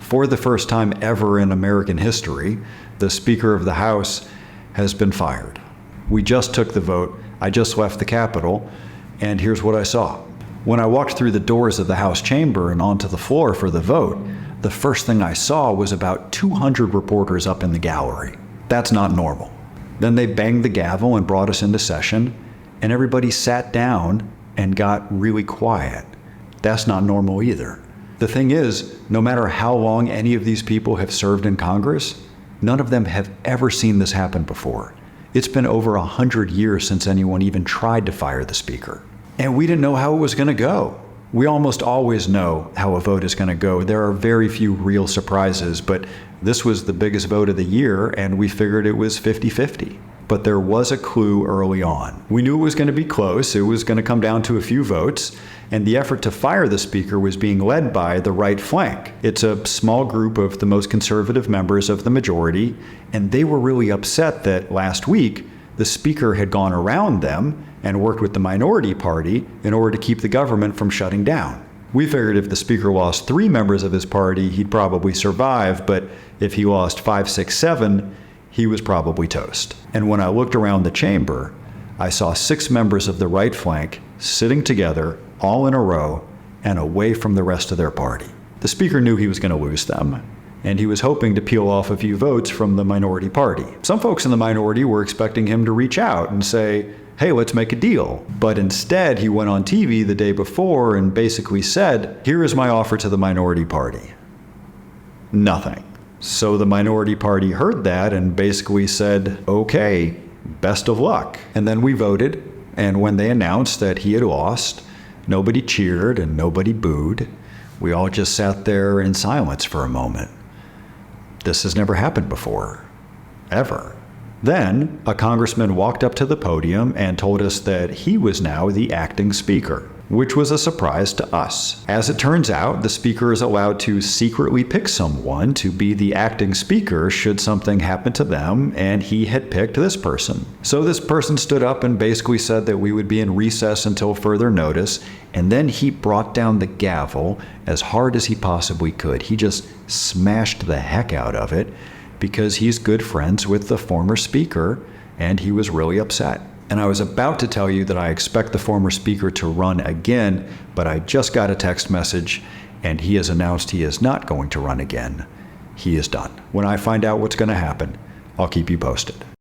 For the first time ever in American history, the Speaker of the House has been fired. We just took the vote. I just left the Capitol, and here's what I saw. When I walked through the doors of the House chamber and onto the floor for the vote, the first thing I saw was about 200 reporters up in the gallery. That's not normal. Then they banged the gavel and brought us into session, and everybody sat down and got really quiet. That's not normal either. The thing is, no matter how long any of these people have served in Congress, none of them have ever seen this happen before. It's been over 100 years since anyone even tried to fire the Speaker. And we didn't know how it was going to go. We almost always know how a vote is going to go. There are very few real surprises, but this was the biggest vote of the year, and we figured it was 50-50. But there was a clue early on. We knew it was going to be close. It was going to come down to a few votes, and the effort to fire the Speaker was being led by the right flank. It's a small group of the most conservative members of the majority, and they were really upset that last week the Speaker had gone around them and worked with the minority party in order to keep the government from shutting down. We figured if the Speaker lost 3 members of his party, he'd probably survive, but if he lost 5, 6, 7, he was probably toast. And when I looked around the chamber, I saw 6 members of the right flank sitting together, all in a row, and away from the rest of their party. The Speaker knew he was going to lose them, and he was hoping to peel off a few votes from the minority party. Some folks in the minority were expecting him to reach out and say, hey, let's make a deal. But instead, he went on TV the day before and basically said, here is my offer to the minority party. Nothing. So the minority party heard that and basically said, okay, best of luck. And then we voted, and when they announced that he had lost, nobody cheered and nobody booed. We all just sat there in silence for a moment. This has never happened before, ever. Then, a congressman walked up to the podium and told us that he was now the acting Speaker, which was a surprise to us. As it turns out, the Speaker is allowed to secretly pick someone to be the acting Speaker should something happen to them, and he had picked this person. So this person stood up and basically said that we would be in recess until further notice, and then he brought down the gavel as hard as he possibly could. He just smashed the heck out of it, because he's good friends with the former Speaker, and he was really upset. And I was about to tell you that I expect the former Speaker to run again, but I just got a text message, and he has announced he is not going to run again. He is done. When I find out what's going to happen, I'll keep you posted.